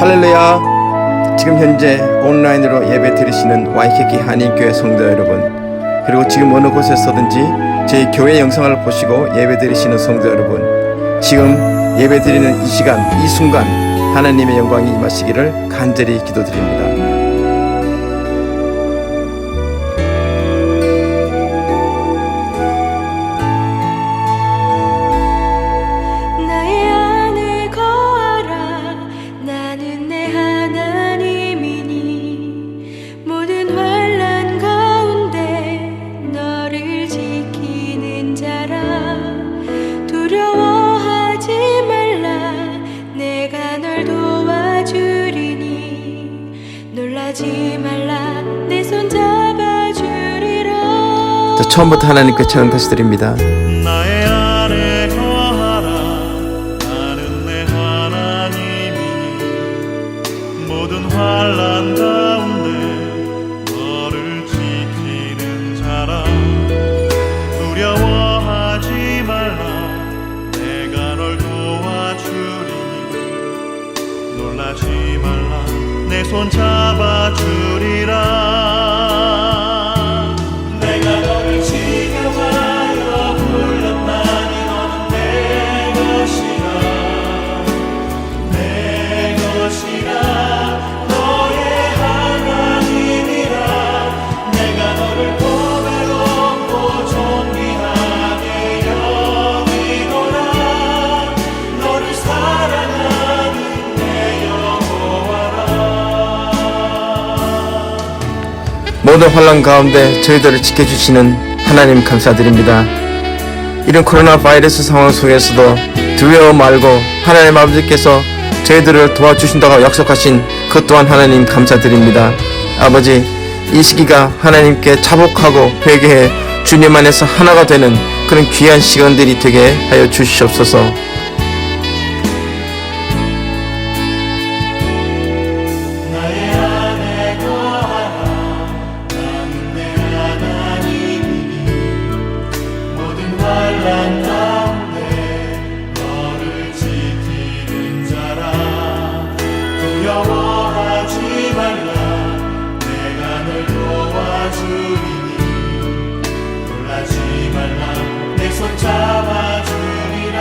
할렐루야. 지금 현재 온라인으로 예배 드리시는 와이키키 한인교회 성도 여러분, 그리고 지금 어느 곳에서든지 저희 교회 영상을 보시고 예배 드리시는 성도 여러분, 지금 예배 드리는 이 시간, 이 순간 하나님의 영광이 임하시기를 간절히 기도드립니다. 처음부터 하나님께 찬양 다시 드립니다. 나의 안에 거하라. 나는 내 하나님이니 모든 환난 가운데 너를 지키는 자라. 두려워하지 말라. 내가 널 도와주리니 놀라지 말라. 내 손 잡아주리라. 모든 환난 가운데 저희들을 지켜주시는 하나님 감사드립니다. 이런 코로나 바이러스 상황 속에서도 두려워 말고 하나님 아버지께서 저희들을 도와주신다고 약속하신 그 또한 하나님 감사드립니다. 아버지, 이 시기가 하나님께 자복하고 회개해 주님 안에서 하나가 되는 그런 귀한 시간들이 되게 하여 주시옵소서. 놀라지 말라. 내 손 잡아주리라.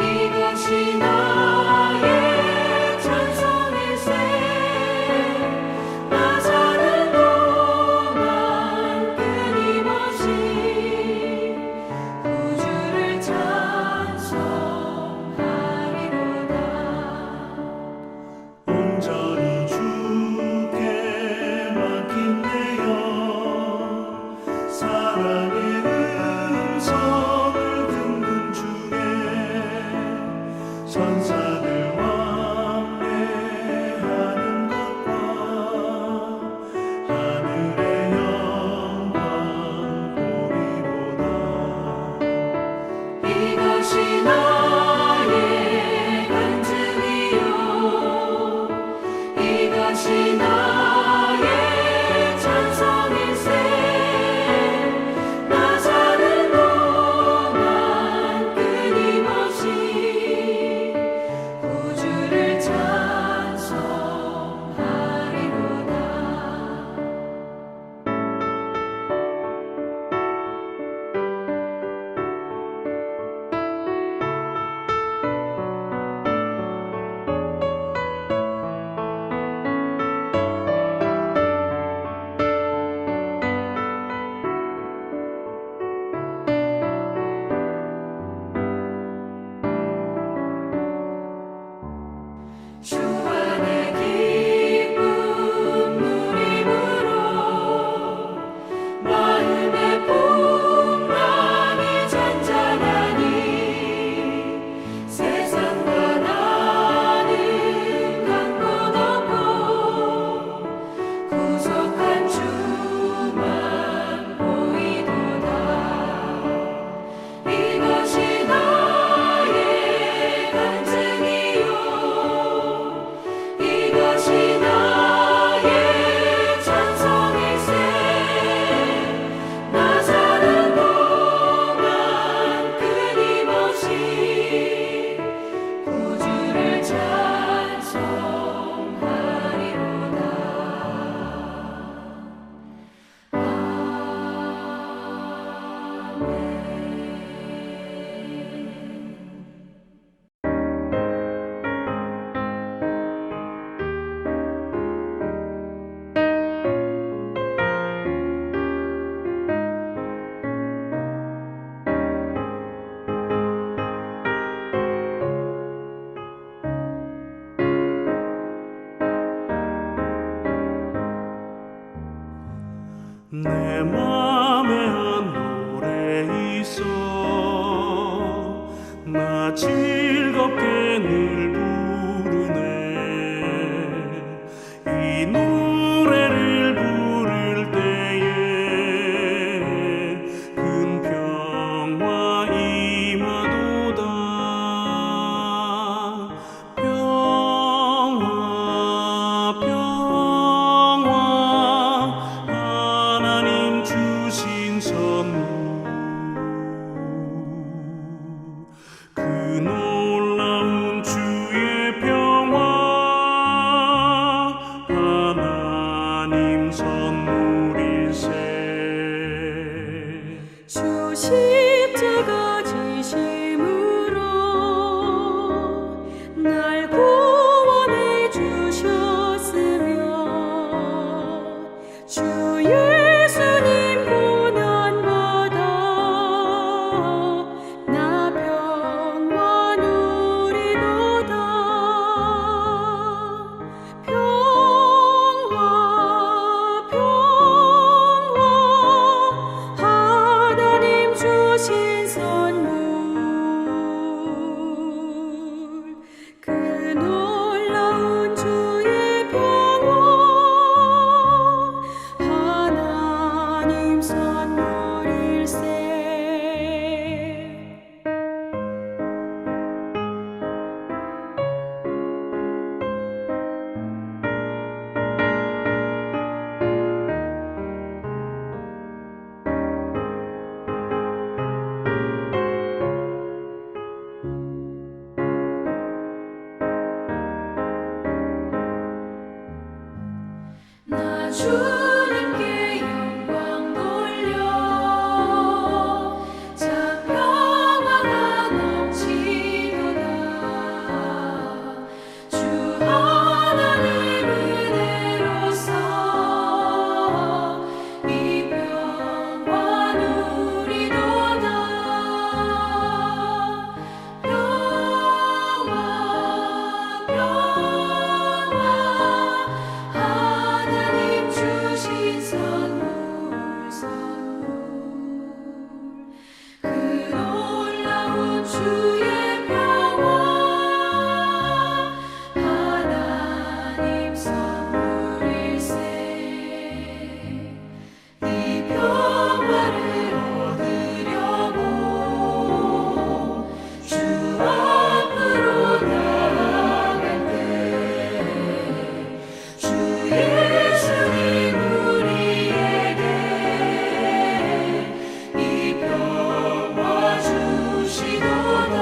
이것이 나의 찬송일세. 나 사는 동안 끊임없이 구주를 찬송하리로다. 온전히 주께 맡긴 내 영, 사랑의 음성을 듣는 중에 천사들 왕래하는 것과 하늘의 영광 보리로다. 이것이 나의 간증이요, 이것이 나의 찬송일세. 나 사는 동안 끊임없이 구주를 찬송하리로다. 주 안에 기쁨 누림으로 마음의 풍랑이 잔잔하니 세상과 나는 간 곳 없고 구속한 주만 보이도다. 이것이 나의 간증이요, 이것이 나의 찬송일세. 나 사는 동안 끊임없이 구주를 찬송하리로다. 내 맘에 한 노래 있어, 나 즐겁게 늘 부르네. 이 노래를 부를 때에 큰 평화 임하도다. 평화 평화 하나님 주신 선물, 그 놀라운 주의 평화 하나님 선물일세. 주 십자가 지심으로 날 구원해 주셨으며 주 예수님 고난받아 나 평화 주의 평화 하나님 선물일세 이 평화를 얻으려고 주 앞으로 나갈 때 주 예수님 우리에게 이 평화 주시도다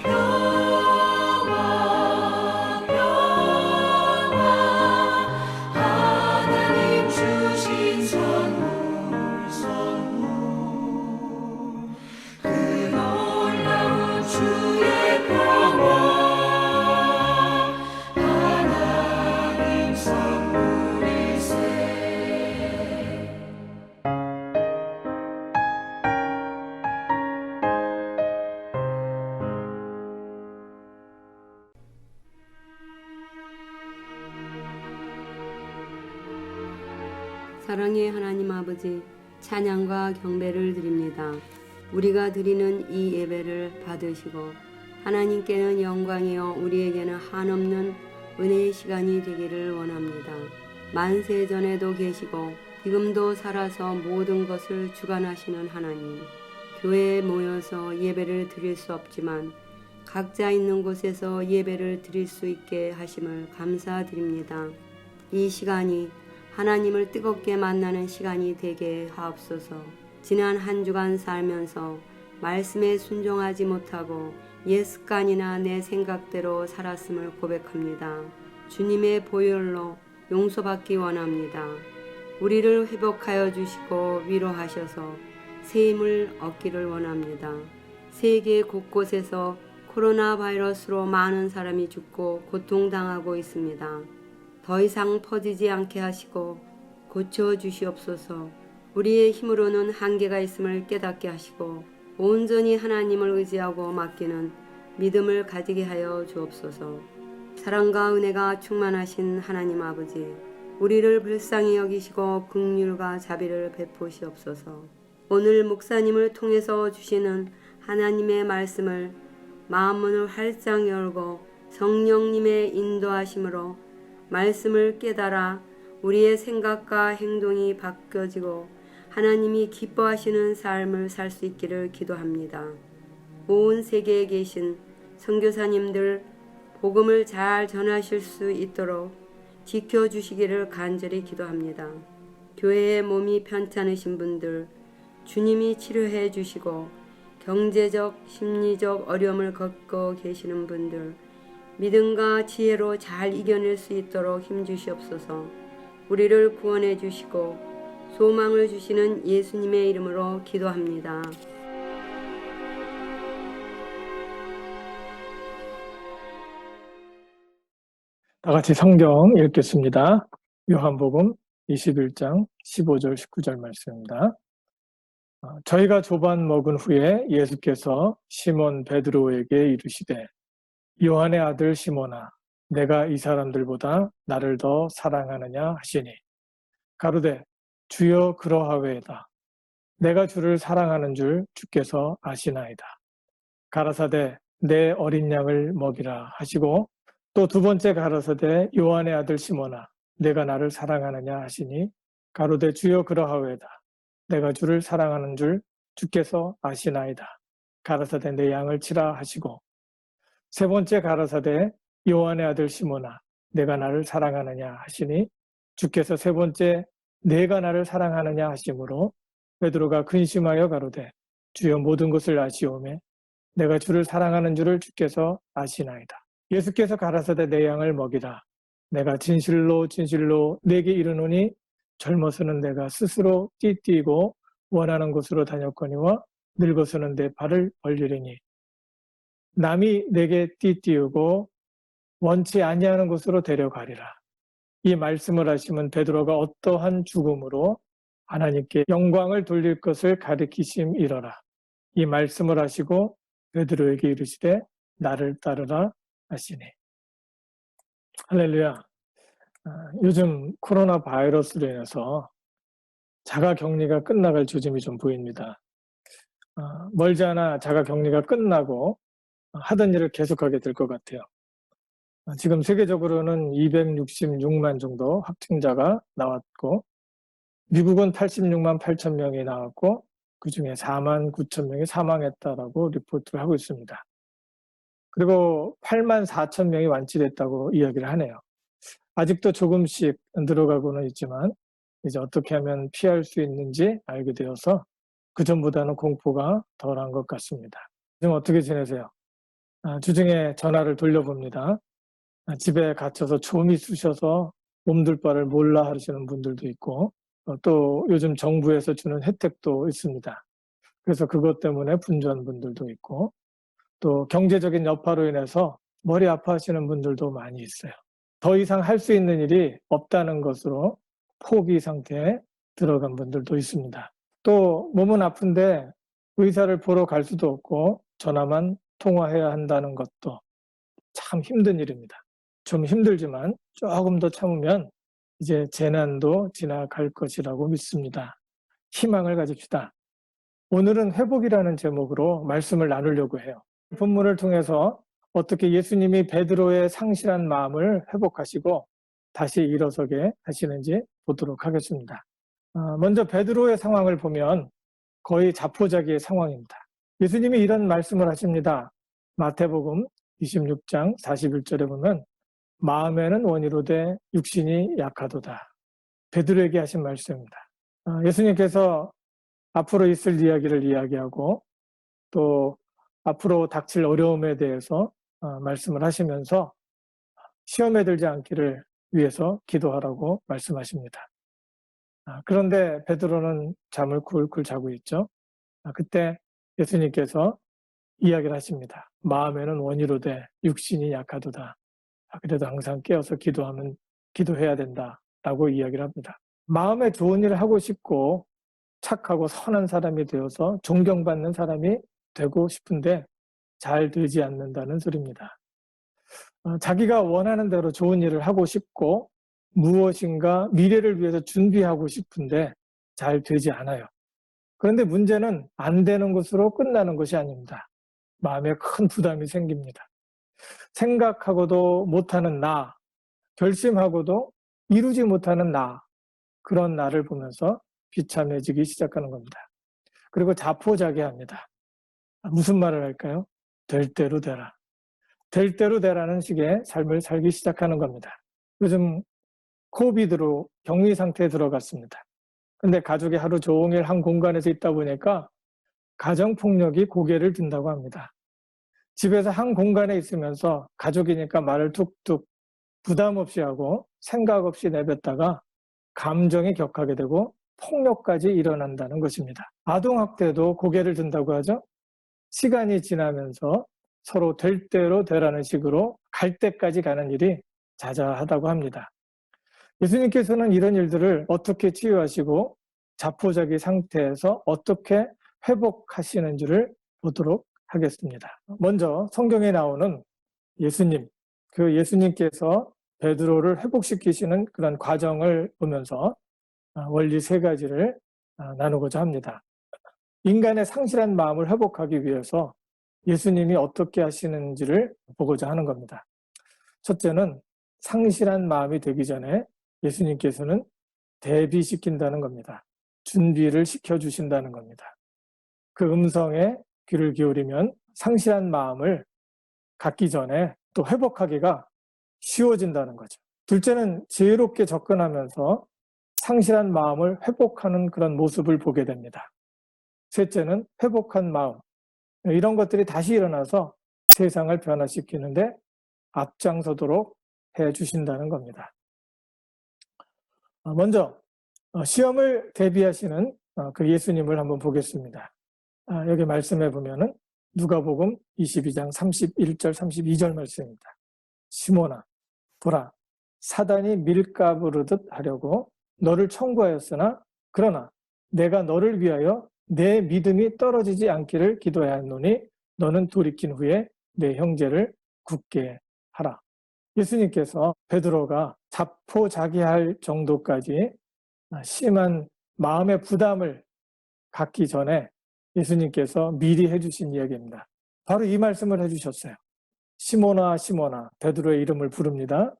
평화 하나님 주신 선물 그 놀라운 주의 평화 하나님 선물일세 사랑의 하나님 아버지, 찬양과 경배를 드립니다. 우리가 드리는 이 예배를 받으시고 하나님께는 영광이요 우리에게는 한없는 은혜의 시간이 되기를 원합니다. 만세전에도 계시고 지금도 살아서 모든 것을 주관하시는 하나님, 교회에 모여서 예배를 드릴 수 없지만 각자 있는 곳에서 예배를 드릴 수 있게 하심을 감사드립니다. 이 시간이 하나님을 뜨겁게 만나는 시간이 되게 하옵소서. 지난 한 주간 살면서 말씀에 순종하지 못하고 옛 습관이나 내 생각대로 살았음을 고백합니다. 주님의 보혈로 용서받기 원합니다. 우리를 회복하여 주시고 위로하셔서 새 힘을 얻기를 원합니다. 세계 곳곳에서 코로나 바이러스로 많은 사람이 죽고 고통당하고 있습니다. 더 이상 퍼지지 않게 하시고 고쳐 주시옵소서. 우리의 힘으로는 한계가 있음을 깨닫게 하시고 온전히 하나님을 의지하고 맡기는 믿음을 가지게 하여 주옵소서. 사랑과 은혜가 충만하신 하나님 아버지, 우리를 불쌍히 여기시고 긍휼과 자비를 베푸시옵소서. 오늘 목사님을 통해서 주시는 하나님의 말씀을 마음문을 활짝 열고 성령님의 인도하심으로 말씀을 깨달아 우리의 생각과 행동이 바뀌어지고 하나님이 기뻐하시는 삶을 살 수 있기를 기도합니다. 온 세계에 계신 선교사님들 복음을 잘 전하실 수 있도록 지켜주시기를 간절히 기도합니다. 교회의 몸이 편찮으신 분들 주님이 치료해 주시고 경제적, 심리적 어려움을 겪고 계시는 분들 믿음과 지혜로 잘 이겨낼 수 있도록 힘주시옵소서. 우리를 구원해 주시고 소망을 주시는 예수님의 이름으로 기도합니다. 다 같이 성경 읽겠습니다. 요한복음 21장 15절 19절 말씀입니다. 저희가 조반 먹은 후에 예수께서 시몬 베드로에게 이르시되 요한의 아들 시몬아 내가 이 사람들보다 나를 더 사랑하느냐 하시니 가로되 주여 그러하외이다. 내가 주를 사랑하는 줄 주께서 아시나이다. 가라사대 내 어린 양을 먹이라 하시고 또 두 번째 가라사대 요한의 아들 시몬아 내가 나를 사랑하느냐 하시니 가로되 주여 그러하외이다. 내가 주를 사랑하는 줄 주께서 아시나이다. 가라사대 내 양을 치라 하시고 세 번째 가라사대 요한의 아들 시몬아 내가 나를 사랑하느냐 하시니 주께서 세 번째 내가 나를 사랑하느냐 하심으로 베드로가 근심하여 가로되 주여 모든 것을 아시오매 내가 주를 사랑하는 줄을 주께서 아시나이다. 예수께서 가라사대 내 양을 먹이라. 내가 진실로 진실로 내게 이르노니 젊어서는 내가 스스로 띠띠고 원하는 곳으로 다녔거니와 늙어서는 내 발을 벌리리니 남이 내게 띠띠우고 원치 아니하는 곳으로 데려가리라. 이 말씀을 하시면 베드로가 어떠한 죽음으로 하나님께 영광을 돌릴 것을 가리키심이러라. 이 말씀을 하시고 베드로에게 이르시되 나를 따르라 하시니. 할렐루야. 요즘 코로나 바이러스로 인해서 자가격리가 끝나갈 조짐이 좀 보입니다. 멀지 않아 자가격리가 끝나고 하던 일을 계속하게 될 것 같아요. 지금 세계적으로는 266만 정도 확진자가 나왔고 미국은 86만 8천 명이 나왔고 그중에 4만 9천 명이 사망했다라고 리포트를 하고 있습니다. 그리고 8만 4천 명이 완치됐다고 이야기를 하네요. 아직도 조금씩 늘어가고는 있지만 이제 어떻게 하면 피할 수 있는지 알게 되어서 그전보다는 공포가 덜한 것 같습니다. 지금 어떻게 지내세요? 주중에 전화를 돌려봅니다. 집에 갇혀서 좀이 쑤셔서 몸둘 바를 몰라 하시는 분들도 있고 또 요즘 정부에서 주는 혜택도 있습니다. 그래서 그것 때문에 분주한 분들도 있고 또 경제적인 여파로 인해서 머리 아파하시는 분들도 많이 있어요. 더 이상 할 수 있는 일이 없다는 것으로 포기 상태에 들어간 분들도 있습니다. 또 몸은 아픈데 의사를 보러 갈 수도 없고 전화만 통화해야 한다는 것도 참 힘든 일입니다. 좀 힘들지만 조금 더 참으면 이제 재난도 지나갈 것이라고 믿습니다. 희망을 가집시다. 오늘은 회복이라는 제목으로 말씀을 나누려고 해요. 본문을 통해서 어떻게 예수님이 베드로의 상실한 마음을 회복하시고 다시 일어서게 하시는지 보도록 하겠습니다. 먼저 베드로의 상황을 보면 거의 자포자기의 상황입니다. 예수님이 이런 말씀을 하십니다. 마태복음 26장 41절에 보면 마음에는 원이로되 육신이 약하도다. 베드로에게 하신 말씀입니다. 예수님께서 앞으로 있을 이야기를 이야기하고 또 앞으로 닥칠 어려움에 대해서 말씀을 하시면서 시험에 들지 않기를 위해서 기도하라고 말씀하십니다. 그런데 베드로는 잠을 굴굴 자고 있죠. 그때 예수님께서 이야기를 하십니다. 마음에는 원이로되 육신이 약하도다. 그래도 항상 깨어서 기도해야 된다라고 이야기를 합니다. 마음에 좋은 일을 하고 싶고 착하고 선한 사람이 되어서 존경받는 사람이 되고 싶은데 잘 되지 않는다는 소리입니다. 자기가 원하는 대로 좋은 일을 하고 싶고 무엇인가 미래를 위해서 준비하고 싶은데 잘 되지 않아요. 그런데 문제는 안 되는 것으로 끝나는 것이 아닙니다. 마음에 큰 부담이 생깁니다. 생각하고도 못하는 나, 결심하고도 이루지 못하는 나, 그런 나를 보면서 비참해지기 시작하는 겁니다. 그리고 자포자기합니다. 무슨 말을 할까요? 될 대로 되라. 될 대로 되라는 식의 삶을 살기 시작하는 겁니다. 요즘 코비드로 격리 상태에 들어갔습니다. 근데 가족이 하루 종일 한 공간에서 있다 보니까 가정폭력이 고개를 든다고 합니다. 집에서 한 공간에 있으면서 가족이니까 말을 툭툭 부담 없이 하고 생각 없이 내뱉다가 감정이 격하게 되고 폭력까지 일어난다는 것입니다. 아동학대도 고개를 든다고 하죠. 시간이 지나면서 서로 될 대로 되라는 식으로 갈 때까지 가는 일이 자자하다고 합니다. 예수님께서는 이런 일들을 어떻게 치유하시고 자포자기 상태에서 어떻게 회복하시는지를 보도록 하겠습니다. 먼저 성경에 나오는 예수님, 그 예수님께서 베드로를 회복시키시는 그런 과정을 보면서 원리 세 가지를 나누고자 합니다. 인간의 상실한 마음을 회복하기 위해서 예수님이 어떻게 하시는지를 보고자 하는 겁니다. 첫째는 상실한 마음이 되기 전에 예수님께서는 대비시킨다는 겁니다. 준비를 시켜주신다는 겁니다. 그 음성에 귀를 기울이면 상실한 마음을 갖기 전에 또 회복하기가 쉬워진다는 거죠. 둘째는 지혜롭게 접근하면서 상실한 마음을 회복하는 그런 모습을 보게 됩니다. 셋째는 회복한 마음, 이런 것들이 다시 일어나서 세상을 변화시키는데 앞장서도록 해주신다는 겁니다. 먼저 시험을 대비하시는 그 예수님을 한번 보겠습니다. 여기 말씀해 보면은 누가복음 22장 31절 32절 말씀입니다. 시몬아 보라 사단이 밀가부르듯 하려고 너를 청구하였으나 그러나 내가 너를 위하여 내 믿음이 떨어지지 않기를 기도하였노니 너는 돌이킨 후에 내 형제를 굳게 하라. 예수님께서 베드로가 자포자기할 정도까지 심한 마음의 부담을 갖기 전에 예수님께서 미리 해주신 이야기입니다. 바로 이 말씀을 해주셨어요. 시몬아 시몬아, 베드로의 이름을 부릅니다.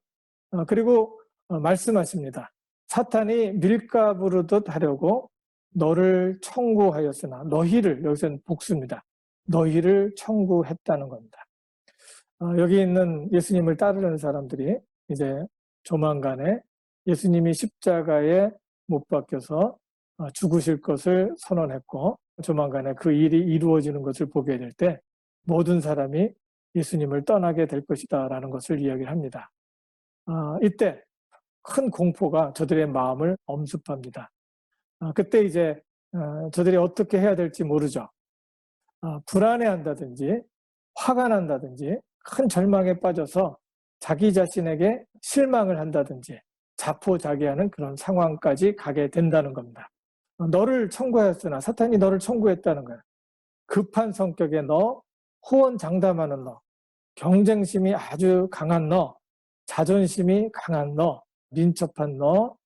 그리고 말씀하십니다. 사탄이 밀가부르듯 하려고 너를 청구하였으나, 너희를, 여기서는 복수입니다. 너희를 청구했다는 겁니다. 여기 있는 예수님을 따르는 사람들이 이제 조만간에 예수님이 십자가에 못 박혀서 죽으실 것을 선언했고, 조만간에 그 일이 이루어지는 것을 보게 될 때 모든 사람이 예수님을 떠나게 될 것이다 라는 것을 이야기를 합니다. 이때 큰 공포가 저들의 마음을 엄습합니다. 그때 이제 저들이 어떻게 해야 될지 모르죠. 불안해한다든지 화가 난다든지 큰 절망에 빠져서 자기 자신에게 실망을 한다든지 자포자기하는 그런 상황까지 가게 된다는 겁니다. 너를 청구하였으나, 사탄이 너를 청구했다는 거야. 급한 성격의 너, 호언장담하는 너, 경쟁심이 아주 강한 너, 자존심이 강한 너, 민첩한 너,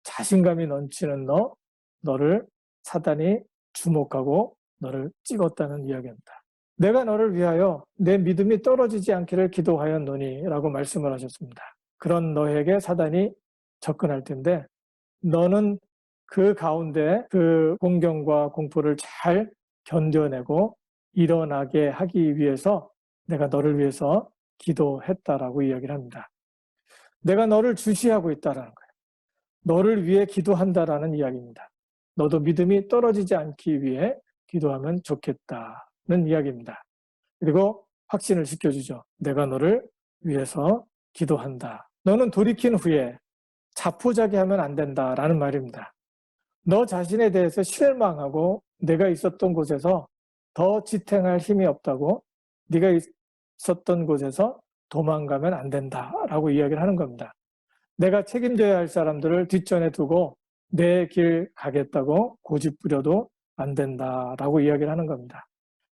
자신감이 넘치는 너, 너를 사탄이 주목하고 너를 찍었다는 이야기입니다. 내가 너를 위하여 내 믿음이 떨어지지 않기를 기도하였노니 라고 말씀을 하셨습니다. 그런 너에게 사탄이 접근할 텐데, 너는 그 가운데 그 공경과 공포를 잘 견뎌내고 일어나게 하기 위해서 내가 너를 위해서 기도했다라고 이야기를 합니다. 내가 너를 주시하고 있다라는 거예요. 너를 위해 기도한다라는 이야기입니다. 너도 믿음이 떨어지지 않기 위해 기도하면 좋겠다는 이야기입니다. 그리고 확신을 시켜주죠. 내가 너를 위해서 기도한다. 너는 돌이킨 후에 자포자기하면 안 된다라는 말입니다. 너 자신에 대해서 실망하고 내가 있었던 곳에서 더 지탱할 힘이 없다고, 네가 있었던 곳에서 도망가면 안 된다라고 이야기를 하는 겁니다. 내가 책임져야 할 사람들을 뒷전에 두고 내 길 가겠다고 고집 부려도 안 된다라고 이야기를 하는 겁니다.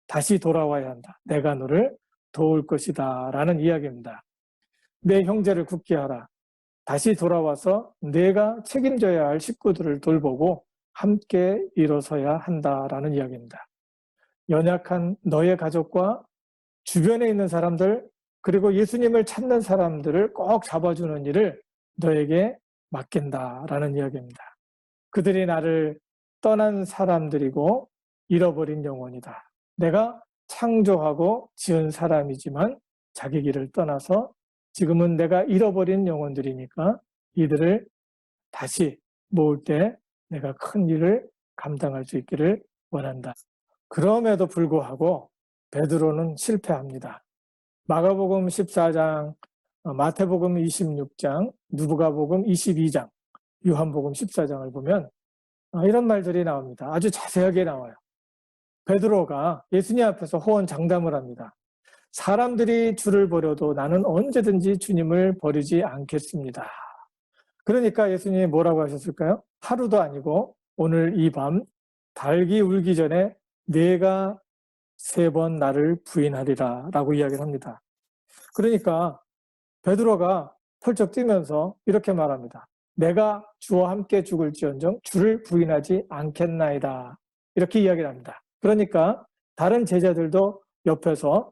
다시 돌아와야 한다. 내가 너를 도울 것이다 라는 이야기입니다. 내 형제를 굳게 하라. 다시 돌아와서 내가 책임져야 할 식구들을 돌보고 함께 일어서야 한다라는 이야기입니다. 연약한 너의 가족과 주변에 있는 사람들, 그리고 예수님을 찾는 사람들을 꼭 잡아주는 일을 너에게 맡긴다라는 이야기입니다. 그들이 나를 떠난 사람들이고 잃어버린 영혼이다. 내가 창조하고 지은 사람이지만 자기 길을 떠나서 지금은 내가 잃어버린 영혼들이니까 이들을 다시 모을 때 내가 큰 일을 감당할 수 있기를 원한다. 그럼에도 불구하고 베드로는 실패합니다. 마가복음 14장, 마태복음 26장, 누가복음 22장, 요한복음 14장을 보면 이런 말들이 나옵니다. 아주 자세하게 나와요. 베드로가 예수님 앞에서 호언장담을 합니다. 사람들이 주를 버려도 나는 언제든지 주님을 버리지 않겠습니다. 그러니까 예수님이 뭐라고 하셨을까요? 하루도 아니고 오늘 이 밤 달기 울기 전에 네가 3번 나를 부인하리라 라고 이야기를 합니다. 그러니까 베드로가 펄쩍 뛰면서 이렇게 말합니다. 내가 주와 함께 죽을지언정 주를 부인하지 않겠나이다. 이렇게 이야기를 합니다. 그러니까 다른 제자들도 옆에서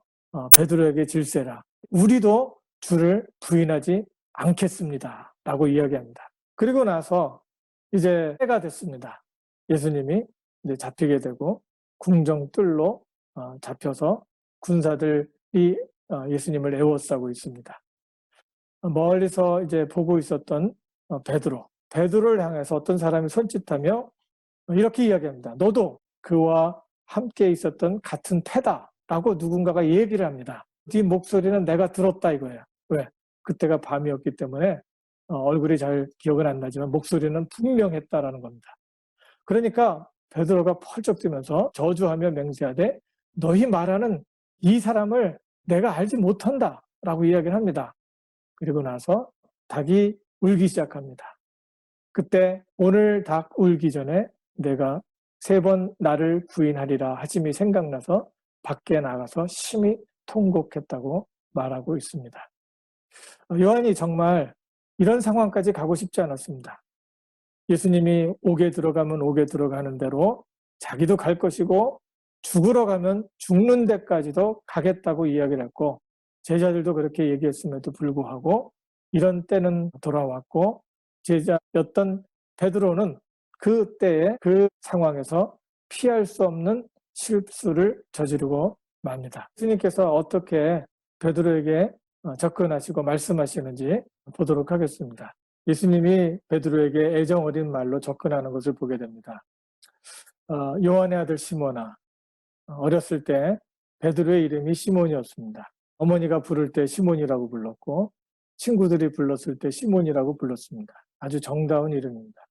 베드로에게 질세라. 우리도 주를 부인하지 않겠습니다. 라고 이야기합니다. 그리고 나서 이제 해가 됐습니다. 예수님이 이제 잡히게 되고 궁정뜰로 잡혀서 군사들이 예수님을 에워싸고 있습니다. 멀리서 이제 보고 있었던 베드로를 향해서 어떤 사람이 손짓하며 이렇게 이야기합니다. 너도 그와 함께 있었던 같은 패다라고 누군가가 얘기를 합니다. 네 목소리는 내가 들었다 이거예요. 왜? 그때가 밤이었기 때문에 얼굴이 잘 기억은 안 나지만 목소리는 분명했다라는 겁니다. 그러니까 베드로가 펄쩍 뛰면서 저주하며 맹세하되 너희 말하는 이 사람을 내가 알지 못한다 라고 이야기를 합니다. 그리고 나서 닭이 울기 시작합니다. 그때 오늘 닭 울기 전에 내가 3번 나를 부인하리라 하심이 생각나서 밖에 나가서 심히 통곡했다고 말하고 있습니다. 요한이 정말 이런 상황까지 가고 싶지 않았습니다. 예수님이 옥에 들어가면 옥에 들어가는 대로 자기도 갈 것이고 죽으러 가면 죽는 데까지도 가겠다고 이야기를 했고 제자들도 그렇게 얘기했음에도 불구하고 이런 때는 돌아왔고 제자였던 베드로는 그 때에 그 상황에서 피할 수 없는 실수를 저지르고 맙니다. 예수님께서 어떻게 베드로에게 접근하시고 말씀하시는지 보도록 하겠습니다. 예수님이 베드로에게 애정 어린 말로 접근하는 것을 보게 됩니다. 요한의 아들 시몬아, 어렸을 때 베드로의 이름이 시몬이었습니다. 어머니가 부를 때 시몬이라고 불렀고 친구들이 불렀을 때 시몬이라고 불렀습니다. 아주 정다운 이름입니다.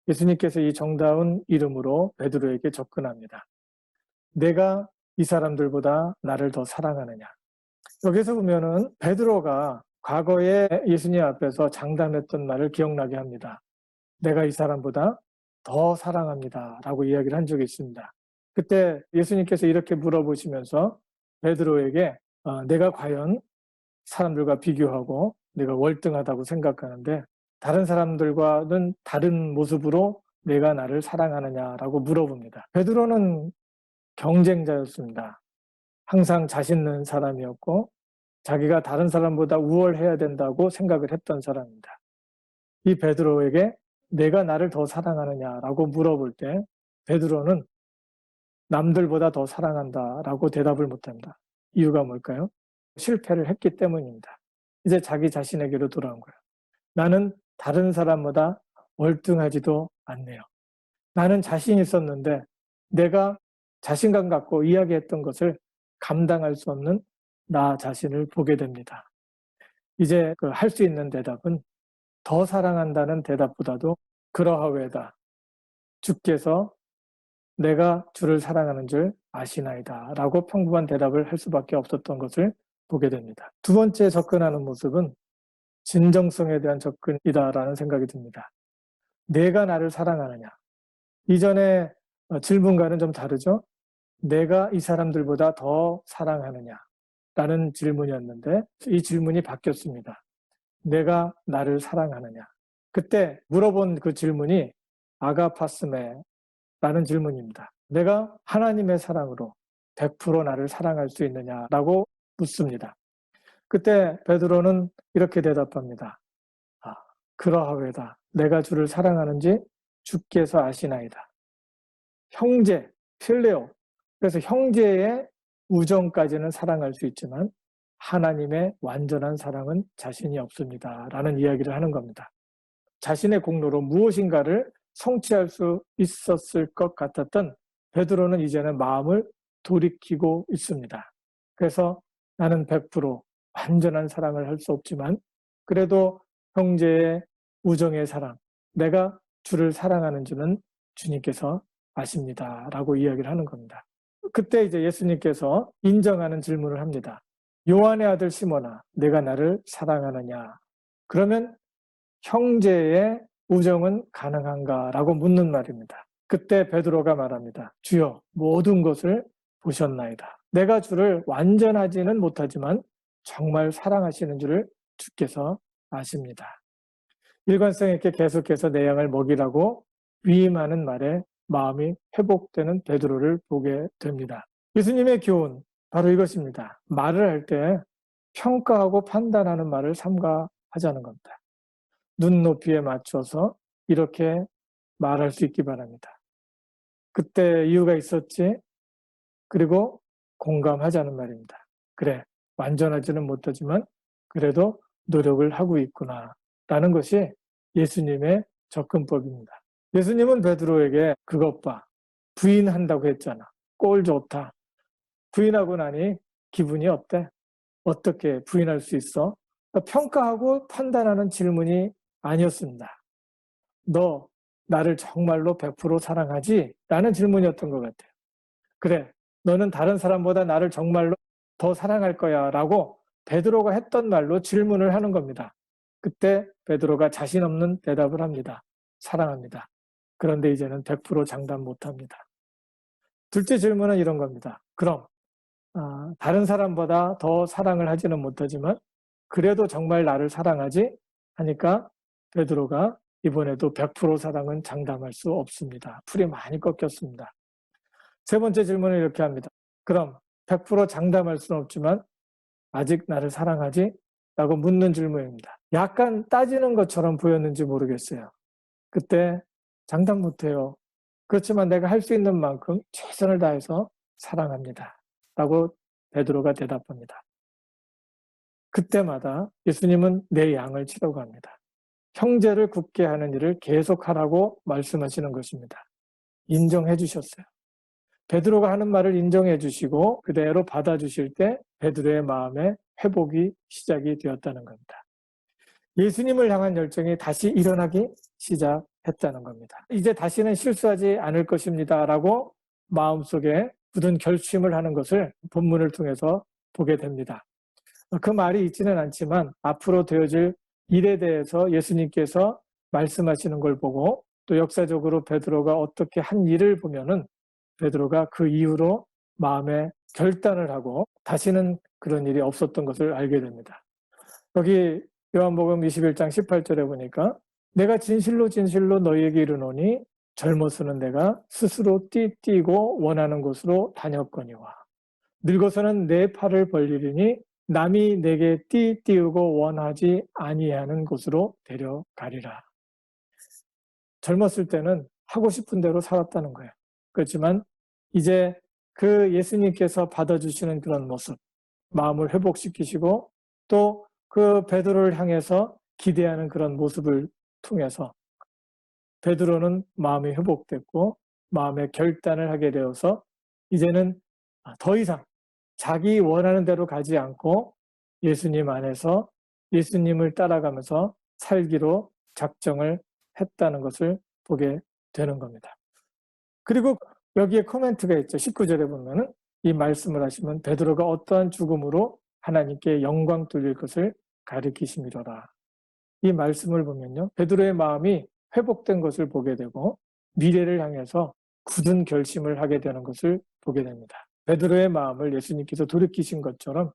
예수님께서 이 정다운 이름으로 베드로에게 접근합니다. 내가 이 사람들보다 나를 더 사랑하느냐. 여기서 보면은 베드로가 과거에 예수님 앞에서 장담했던 말을 기억나게 합니다. 내가 이 사람보다 더 사랑합니다 라고 이야기를 한 적이 있습니다. 그때 예수님께서 이렇게 물어보시면서 베드로에게 내가 과연 사람들과 비교하고 내가 월등하다고 생각하는데 다른 사람들과는 다른 모습으로 내가 나를 사랑하느냐라고 물어봅니다. 베드로는 경쟁자였습니다. 항상 자신 있는 사람이었고 자기가 다른 사람보다 우월해야 된다고 생각을 했던 사람입니다. 이 베드로에게 내가 나를 더 사랑하느냐라고 물어볼 때 베드로는 남들보다 더 사랑한다라고 대답을 못합니다. 이유가 뭘까요? 실패를 했기 때문입니다. 이제 자기 자신에게로 돌아온 거예요. 나는 다른 사람보다 월등하지도 않네요. 나는 자신이 있었는데 내가 자신감 갖고 이야기했던 것을 감당할 수 없는 나 자신을 보게 됩니다. 이제 할 수 있는 대답은 더 사랑한다는 대답보다도 그러하외다. 주께서 내가 주를 사랑하는 줄 아시나이다 라고 평범한 대답을 할 수밖에 없었던 것을 보게 됩니다. 두 번째 접근하는 모습은 진정성에 대한 접근이다라는 생각이 듭니다. 내가 나를 사랑하느냐. 이전에 질문과는 좀 다르죠. 내가 이 사람들보다 더 사랑하느냐 라는 질문이었는데 이 질문이 바뀌었습니다. 내가 나를 사랑하느냐. 그때 물어본 그 질문이 아가파스메 라는 질문입니다. 내가 하나님의 사랑으로 100% 나를 사랑할 수 있느냐라고 묻습니다. 그때 베드로는 이렇게 대답합니다. 그러하외다. 내가 주를 사랑하는지 주께서 아시나이다. 형제, 필레오. 그래서 형제의 우정까지는 사랑할 수 있지만 하나님의 완전한 사랑은 자신이 없습니다. 라는 이야기를 하는 겁니다. 자신의 공로로 무엇인가를 성취할 수 있었을 것 같았던 베드로는 이제는 마음을 돌이키고 있습니다. 그래서 나는 100% 완전한 사랑을 할 수 없지만 그래도 형제의 우정의 사랑, 내가 주를 사랑하는 줄은 주님께서 아십니다. 라고 이야기를 하는 겁니다. 그때 이제 예수님께서 인정하는 질문을 합니다. 요한의 아들 시몬아, 내가 나를 사랑하느냐? 그러면 형제의 우정은 가능한가? 라고 묻는 말입니다. 그때 베드로가 말합니다. 주여, 모든 것을 보셨나이다. 내가 주를 완전하지는 못하지만 정말 사랑하시는 줄을 주께서 아십니다. 일관성 있게 계속해서 내 양을 먹이라고 위임하는 말에 마음이 회복되는 베드로를 보게 됩니다. 예수님의 교훈, 바로 이것입니다. 말을 할 때 평가하고 판단하는 말을 삼가하자는 겁니다. 눈높이에 맞춰서 이렇게 말할 수 있기 바랍니다. 그때 이유가 있었지? 그리고 공감하자는 말입니다. 그래, 완전하지는 못하지만 그래도 노력을 하고 있구나 라는 것이 예수님의 접근법입니다. 예수님은 베드로에게 그것 봐, 부인한다고 했잖아. 꼴 좋다. 부인하고 나니 기분이 어때? 어떻게 부인할 수 있어? 평가하고 판단하는 질문이 아니었습니다. 너 나를 정말로 100% 사랑하지? 라는 질문이었던 것 같아요. 그래, 너는 다른 사람보다 나를 정말로 더 사랑할 거야 라고 베드로가 했던 말로 질문을 하는 겁니다. 그때 베드로가 자신 없는 대답을 합니다. 사랑합니다. 그런데 이제는 100% 장담 못합니다. 둘째 질문은 이런 겁니다. 그럼 다른 사람보다 더 사랑을 하지는 못하지만 그래도 정말 나를 사랑하지? 하니까 베드로가 이번에도 100% 사랑은 장담할 수 없습니다. 풀이 많이 꺾였습니다. 세 번째 질문을 이렇게 합니다. 그럼 100% 장담할 수는 없지만 아직 나를 사랑하지? 라고 묻는 질문입니다. 약간 따지는 것처럼 보였는지 모르겠어요. 그때 장담 못해요. 그렇지만 내가 할 수 있는 만큼 최선을 다해서 사랑합니다. 라고 베드로가 대답합니다. 그때마다 예수님은 내 양을 치라고 합니다. 형제를 굳게 하는 일을 계속하라고 말씀하시는 것입니다. 인정해 주셨어요. 베드로가 하는 말을 인정해 주시고 그대로 받아주실 때 베드로의 마음에 회복이 시작이 되었다는 겁니다. 예수님을 향한 열정이 다시 일어나기 시작했다는 겁니다. 이제 다시는 실수하지 않을 것입니다. 라고 마음속에 굳은 결심을 하는 것을 본문을 통해서 보게 됩니다. 그 말이 있지는 않지만 앞으로 되어질 일에 대해서 예수님께서 말씀하시는 걸 보고 또 역사적으로 베드로가 어떻게 한 일을 보면은 베드로가 그 이후로 마음에 결단을 하고 다시는 그런 일이 없었던 것을 알게 됩니다. 여기 요한복음 21장 18절에 보니까 내가 진실로 진실로 너희에게 이르노니 젊어서는 내가 스스로 뛰고 원하는 곳으로 다녔거니와 늙어서는 내 팔을 벌리리니 남이 내게 띄우고 원하지 아니하는 곳으로 데려가리라. 젊었을 때는 하고 싶은 대로 살았다는 거예요. 그렇지만 이제 그 예수님께서 받아주시는 그런 모습, 마음을 회복시키시고 또 그 베드로를 향해서 기대하는 그런 모습을 통해서 베드로는 마음이 회복됐고 마음의 결단을 하게 되어서 이제는 더 이상 자기 원하는 대로 가지 않고 예수님 안에서 예수님을 따라가면서 살기로 작정을 했다는 것을 보게 되는 겁니다. 그리고 여기에 코멘트가 있죠. 19절에 보면은 이 말씀을 하시면 베드로가 어떠한 죽음으로 하나님께 영광 돌릴 것을 가리키심이로라. 이 말씀을 보면요. 베드로의 마음이 회복된 것을 보게 되고 미래를 향해서 굳은 결심을 하게 되는 것을 보게 됩니다. 베드로의 마음을 예수님께서 돌이키신 것처럼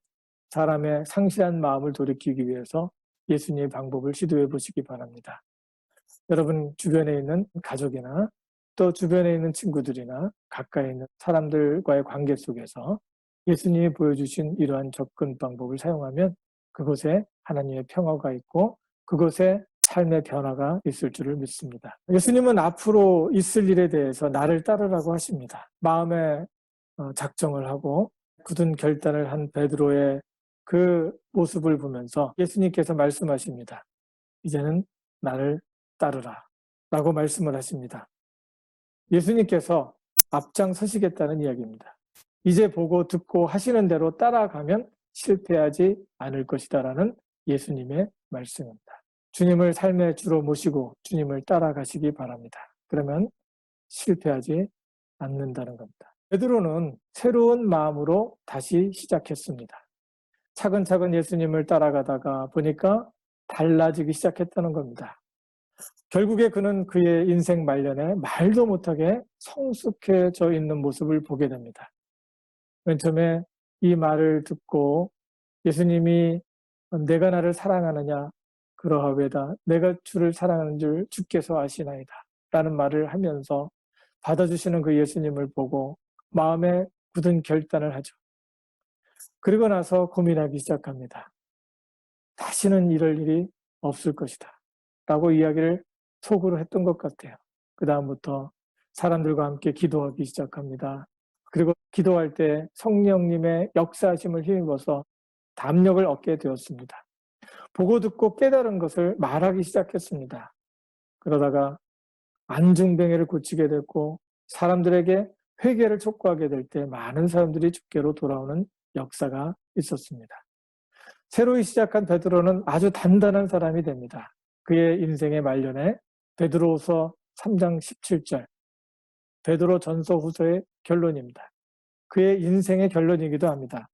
사람의 상실한 마음을 돌이키기 위해서 예수님의 방법을 시도해 보시기 바랍니다. 여러분 주변에 있는 가족이나 또 주변에 있는 친구들이나 가까이 있는 사람들과의 관계 속에서 예수님이 보여주신 이러한 접근 방법을 사용하면 그곳에 하나님의 평화가 있고 그곳에 삶의 변화가 있을 줄을 믿습니다. 예수님은 앞으로 있을 일에 대해서 나를 따르라고 하십니다. 마음에 작정을 하고 굳은 결단을 한 베드로의 그 모습을 보면서 예수님께서 말씀하십니다. 이제는 나를 따르라 라고 말씀을 하십니다. 예수님께서 앞장서시겠다는 이야기입니다. 이제 보고 듣고 하시는 대로 따라가면 실패하지 않을 것이다 라는 예수님의 말씀입니다. 주님을 삶의 주로 모시고 주님을 따라가시기 바랍니다. 그러면 실패하지 않는다는 겁니다. 베드로는 새로운 마음으로 다시 시작했습니다. 차근차근 예수님을 따라가다가 보니까 달라지기 시작했다는 겁니다. 결국에 그는 그의 인생 말년에 말도 못하게 성숙해져 있는 모습을 보게 됩니다. 맨 처음에 이 말을 듣고 예수님이 내가 나를 사랑하느냐 그러하외다 내가 주를 사랑하는 줄 주께서 아시나이다 라는 말을 하면서 받아주시는 그 예수님을 보고 마음에 굳은 결단을 하죠. 그리고 나서 고민하기 시작합니다. 다시는 이럴 일이 없을 것이다 라고 이야기를 속으로 했던 것 같아요. 그 다음부터 사람들과 함께 기도하기 시작합니다. 그리고 기도할 때 성령님의 역사하심을 힘입어서 담력을 얻게 되었습니다. 보고 듣고 깨달은 것을 말하기 시작했습니다. 그러다가 안중뱅이를 고치게 됐고 사람들에게 회개를 촉구하게 될 때 많은 사람들이 주께로 돌아오는 역사가 있었습니다. 새로이 시작한 베드로는 아주 단단한 사람이 됩니다. 그의 인생의 말년에 베드로후서 3장 17절 베드로 전서 후서의 결론입니다. 그의 인생의 결론이기도 합니다.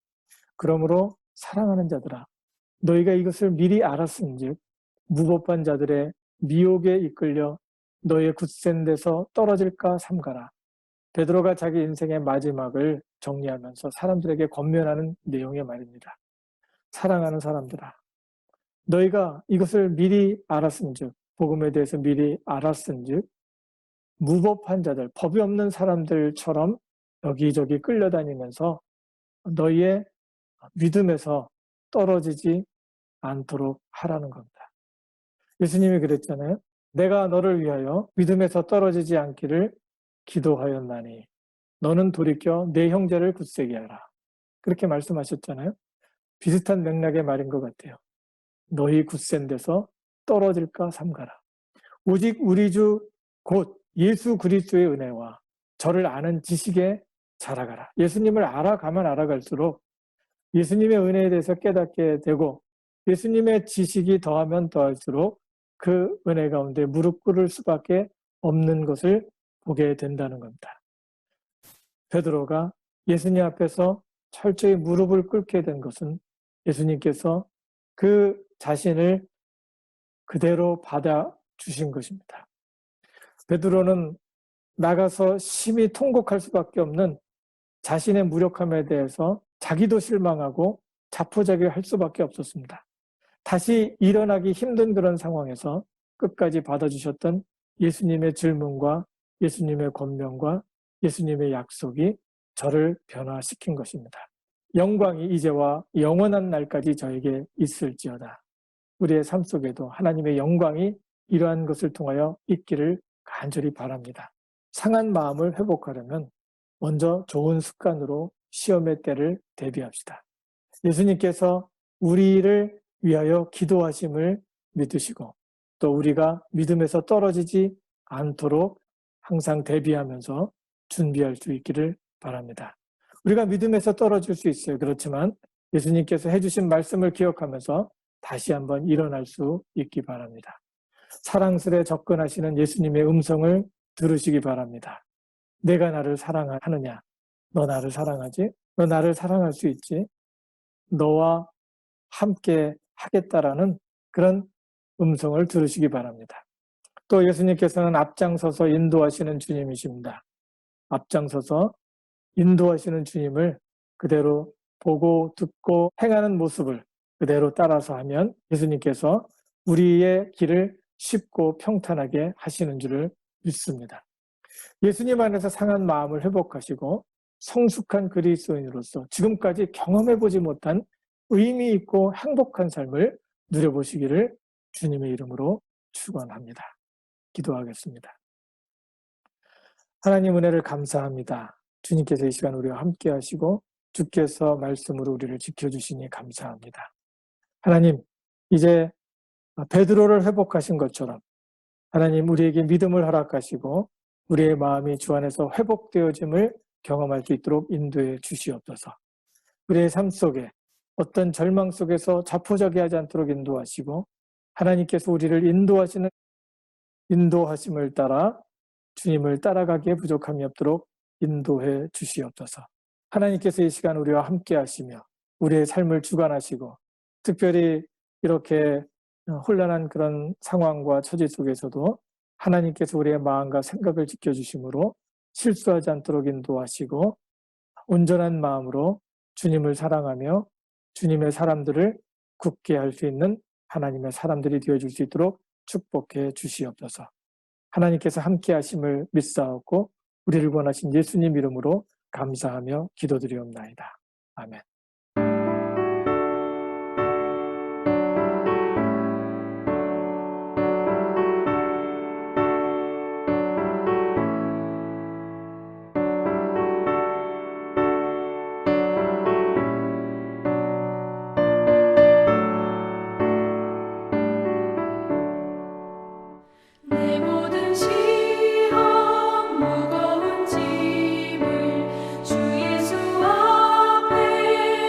그러므로 사랑하는 자들아 너희가 이것을 미리 알았은즉 무법한 자들의 미혹에 이끌려 너희의 굳센 데서 떨어질까 삼가라. 베드로가 자기 인생의 마지막을 정리하면서 사람들에게 권면하는 내용의 말입니다. 사랑하는 사람들아 너희가 이것을 미리 알았은즉 복음에 대해서 미리 알았은즉 무법한 자들, 법이 없는 사람들처럼 여기저기 끌려다니면서 너희의 믿음에서 떨어지지 않도록 하라는 겁니다. 예수님이 그랬잖아요. 내가 너를 위하여 믿음에서 떨어지지 않기를 기도하였나니 너는 돌이켜 내 형제를 굳세게 하라. 그렇게 말씀하셨잖아요. 비슷한 맥락의 말인 것 같아요. 너희 굳센 데서 떨어질까 삼가라. 오직 우리 주 곧 예수 그리스도의 은혜와 저를 아는 지식에 자라가라. 예수님을 알아가면 알아갈수록 예수님의 은혜에 대해서 깨닫게 되고 예수님의 지식이 더하면 더할수록 그 은혜 가운데 무릎 꿇을 수밖에 없는 것을 보게 된다는 겁니다. 베드로가 예수님 앞에서 철저히 무릎을 꿇게 된 것은 예수님께서 그 자신을 그대로 받아주신 것입니다. 베드로는 나가서 심히 통곡할 수밖에 없는 자신의 무력함에 대해서 자기도 실망하고 자포자기할 수밖에 없었습니다. 다시 일어나기 힘든 그런 상황에서 끝까지 받아주셨던 예수님의 질문과 예수님의 권면과 예수님의 약속이 저를 변화시킨 것입니다. 영광이 이제와 영원한 날까지 저에게 있을지어다. 우리의 삶 속에도 하나님의 영광이 이러한 것을 통하여 있기를 간절히 바랍니다. 상한 마음을 회복하려면 먼저 좋은 습관으로 시험의 때를 대비합시다. 예수님께서 우리를 위하여 기도하심을 믿으시고 또 우리가 믿음에서 떨어지지 않도록 항상 대비하면서 준비할 수 있기를 바랍니다. 우리가 믿음에서 떨어질 수 있어요. 그렇지만 예수님께서 해주신 말씀을 기억하면서 다시 한번 일어날 수 있기 바랍니다. 사랑스레 접근하시는 예수님의 음성을 들으시기 바랍니다. 내가 나를 사랑하느냐? 너 나를 사랑하지? 너 나를 사랑할 수 있지? 너와 함께 하겠다라는 그런 음성을 들으시기 바랍니다. 또 예수님께서는 앞장서서 인도하시는 주님이십니다. 앞장서서 인도하시는 주님을 그대로 보고 듣고 행하는 모습을 그대로 따라서 하면 예수님께서 우리의 길을 쉽고 평탄하게 하시는 줄을 믿습니다. 예수님 안에서 상한 마음을 회복하시고 성숙한 그리스도인으로서 지금까지 경험해보지 못한 의미 있고 행복한 삶을 누려보시기를 주님의 이름으로 축원합니다. 기도하겠습니다. 하나님 은혜를 감사합니다. 주님께서 이 시간 우리와 함께 하시고 주께서 말씀으로 우리를 지켜주시니 감사합니다. 하나님, 이제 베드로를 회복하신 것처럼 하나님 우리에게 믿음을 허락하시고 우리의 마음이 주 안에서 회복되어짐을 경험할 수 있도록 인도해 주시옵소서. 우리의 삶 속에 어떤 절망 속에서 자포자기하지 않도록 인도하시고 하나님께서 우리를 인도하시는 인도하심을 따라 주님을 따라가기에 부족함이 없도록 인도해 주시옵소서. 하나님께서 이 시간 우리와 함께 하시며 우리의 삶을 주관하시고 특별히 이렇게 혼란한 그런 상황과 처지 속에서도 하나님께서 우리의 마음과 생각을 지켜주심으로 실수하지 않도록 인도하시고 온전한 마음으로 주님을 사랑하며 주님의 사람들을 굳게 할 수 있는 하나님의 사람들이 되어줄 수 있도록 축복해 주시옵소서. 하나님께서 함께 하심을 믿사옵고 우리를 원하신 예수님 이름으로 감사하며 기도드리옵나이다. 아멘. 내 모든 시험 무거운 짐을 주 예수 앞에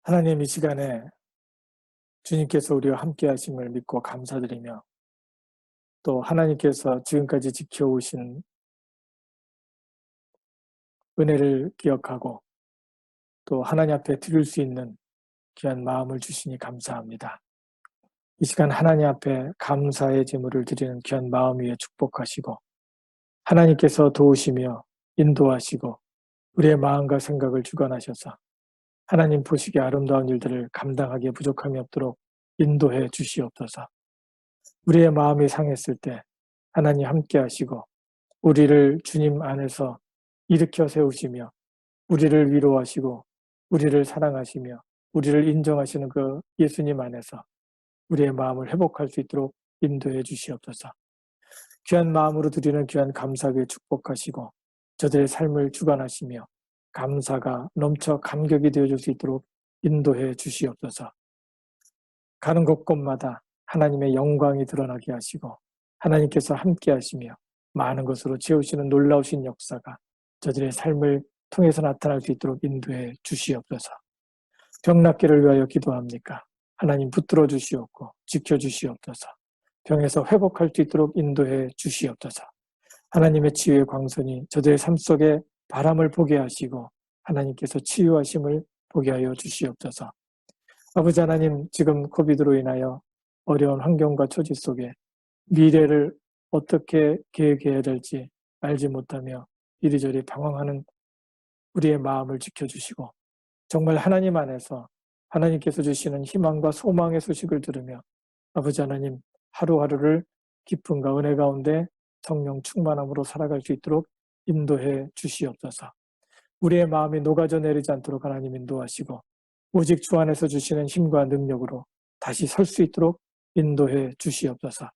하나님, 이 시간에 주님께서 우리와 함께 하심을 믿고 감사드리며, 또 하나님께서 지금까지 지켜오신 은혜를 기억하고 또 하나님 앞에 드릴 수 있는 귀한 마음을 주시니 감사합니다. 이 시간 하나님 앞에 감사의 제물을 드리는 귀한 마음 위에 축복하시고, 하나님께서 도우시며 인도하시고 우리의 마음과 생각을 주관하셔서 하나님 보시기에 아름다운 일들을 감당하기에 부족함이 없도록 인도해 주시옵소서. 우리의 마음이 상했을 때 하나님 함께 하시고 우리를 주님 안에서 일으켜 세우시며 우리를 위로하시고 우리를 사랑하시며 우리를 인정하시는 그 예수님 안에서 우리의 마음을 회복할 수 있도록 인도해 주시옵소서. 귀한 마음으로 드리는 귀한 감사에 축복하시고 저들의 삶을 주관하시며 감사가 넘쳐 감격이 되어줄 수 있도록 인도해 주시옵소서. 가는 곳곳마다 하나님의 영광이 드러나게 하시고 하나님께서 함께 하시며 많은 것으로 채우시는 놀라우신 역사가 저들의 삶을 통해서 나타날 수 있도록 인도해 주시옵소서. 병낫기를 위하여 기도합니까? 하나님 붙들어 주시옵고 지켜 주시옵소서. 병에서 회복할 수 있도록 인도해 주시옵소서. 하나님의 치유의 광선이 저들의 삶 속에 바람을 보게 하시고 하나님께서 치유하심을 보게 하여 주시옵소서. 아버지 하나님, 지금 코비드로 인하여 어려운 환경과 처지 속에 미래를 어떻게 계획해야 될지 알지 못하며 이리저리 방황하는 우리의 마음을 지켜주시고 정말 하나님 안에서 하나님께서 주시는 희망과 소망의 소식을 들으며 아버지 하나님, 하루하루를 기쁨과 은혜 가운데 성령 충만함으로 살아갈 수 있도록 인도해 주시옵소서. 우리의 마음이 녹아져 내리지 않도록 하나님 인도하시고 오직 주 안에서 주시는 힘과 능력으로 다시 설 수 있도록 인도해 주시옵소서.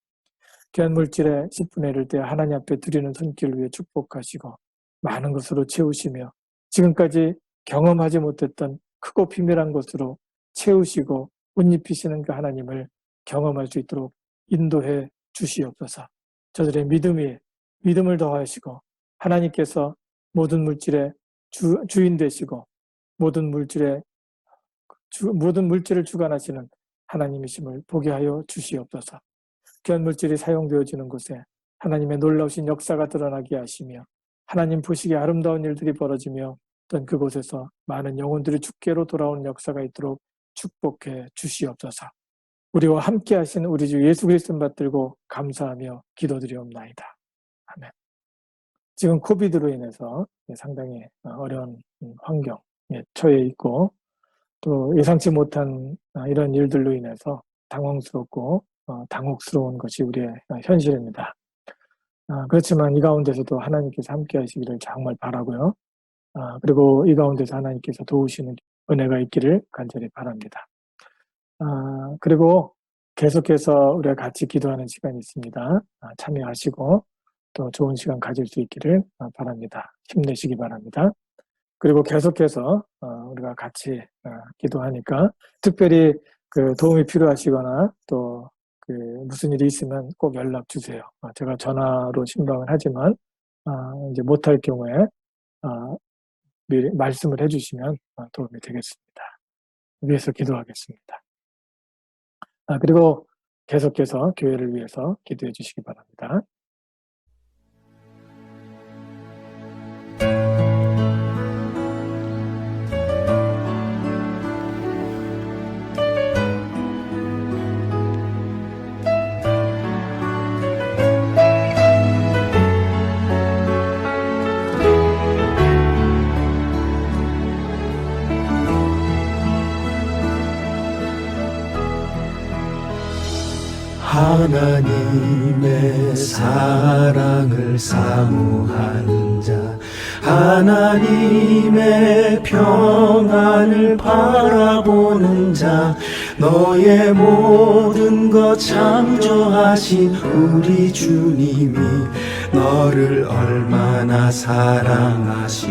귀한 물질의 10분의 1을 때 하나님 앞에 드리는 손길 위에 축복하시고 많은 것으로 채우시며 지금까지 경험하지 못했던 크고 비밀한 것으로 채우시고 옷 입히시는 그 하나님을 경험할 수 있도록 인도해 주시옵소서. 저들의 믿음을 더하시고 하나님께서 모든 물질의 주인 되시고 모든 물질을 주관하시는 하나님이심을 보게 하여 주시옵소서. 귀한 물질이 사용되어지는 곳에 하나님의 놀라우신 역사가 드러나게 하시며 하나님 보시기에 아름다운 일들이 벌어지며 어떤 그곳에서 많은 영혼들이 주께로 돌아오는 역사가 있도록 축복해 주시옵소서. 우리와 함께 하신 우리 주 예수 그리스도를 받들고 감사하며 기도드리옵나이다. 아멘. 지금 코비드로 인해서 상당히 어려운 환경에 처해 있고 또 예상치 못한 이런 일들로 인해서 당황스럽고 당혹스러운 것이 우리의 현실입니다. 그렇지만 이 가운데서도 하나님께서 함께 하시기를 정말 바라고요. 그리고 이 가운데서 하나님께서 도우시는 은혜가 있기를 간절히 바랍니다. 그리고 계속해서 우리가 같이 기도하는 시간이 있습니다. 참여하시고 또 좋은 시간 가질 수 있기를 바랍니다. 힘내시기 바랍니다. 그리고 계속해서 우리가 같이 기도하니까 특별히 그 도움이 필요하시거나 또 그 무슨 일이 있으면 꼭 연락 주세요. 제가 전화로 신방을 하지만 이제 못할 경우에 미리 말씀을 해주시면 도움이 되겠습니다. 위해서 기도하겠습니다. 그리고 계속해서 교회를 위해서 기도해 주시기 바랍니다. 하나님의 사랑을 사모하는 자, 하나님의 평안을 바라보는 자, 너의 모든 것 창조하신 우리 주님이 너를 얼마나 사랑하시는지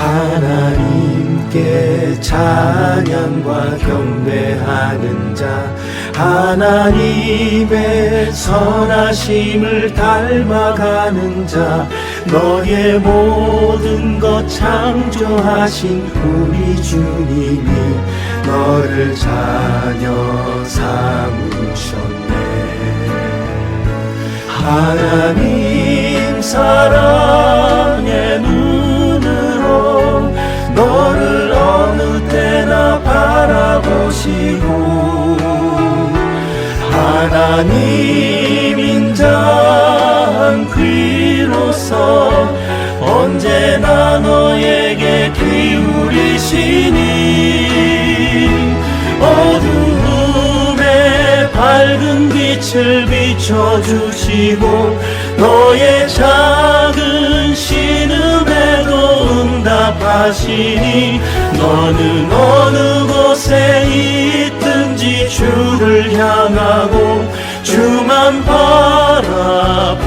하나님께 찬양과 경배하는 자, 하나님의 선하심을 닮아가는 자, 너의 모든 것 창조하신 우리 주님이 너를 자녀 삼으셨네. 하나님 사랑의 눈으로 너를 어느 때나 바라보시고 하나님 인자한 귀로서 언제나 너에게 기울이시니 어두움에 밝은 빛을 비춰주시고 너의 작은 신음에도 응답하시니 너는 어느 곳에 있든지 주를 향하고 주만 바라볼지라.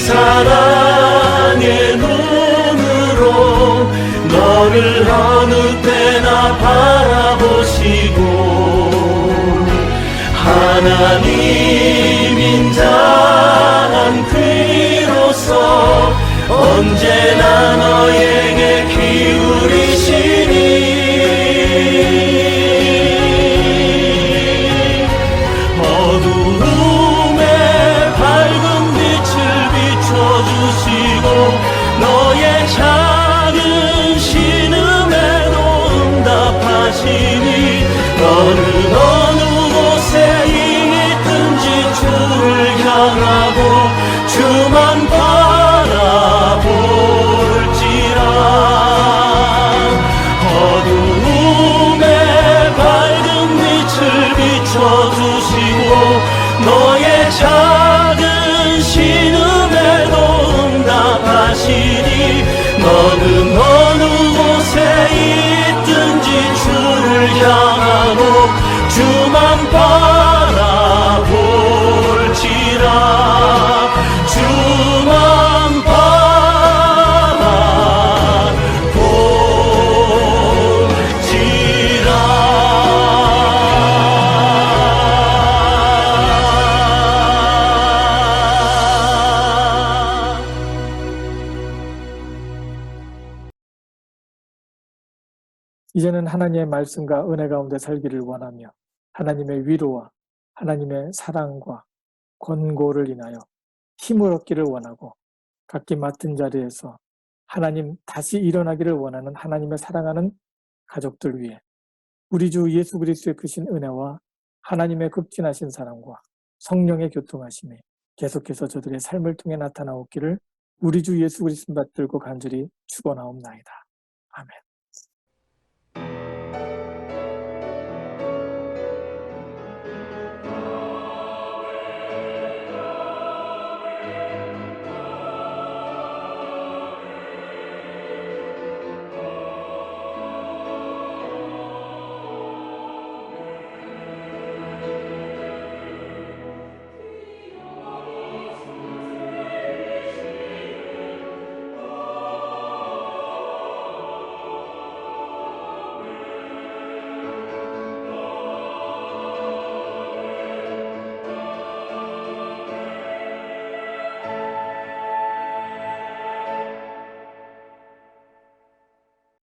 사랑의 눈으로 너를 어느 때나 바라보시고 하나님 인자한 귀로서 언제나 너에게 기울이시니 너의 작은 신음에도 응답하시니 너는 어느 곳에 있든지 주를 향하고 주만 바라볼지라. 어두움에 밝은 빛을 비춰주시고 너의 작은 신음에도 응답하시니 너는 어느 곳에 있든지 주를 향하고 주만 바라볼지라. 주만 이제는 하나님의 말씀과 은혜 가운데 살기를 원하며 하나님의 위로와 하나님의 사랑과 권고를 인하여 힘을 얻기를 원하고 각기 맡은 자리에서 하나님 다시 일어나기를 원하는 하나님의 사랑하는 가족들 위해 우리 주 예수 그리스도의 크신 은혜와 하나님의 극진하신 사랑과 성령의 교통하심이 계속해서 저들의 삶을 통해 나타나옵기를 우리 주 예수 그리스도 받들고 간절히 축원하옵나이다. 아멘.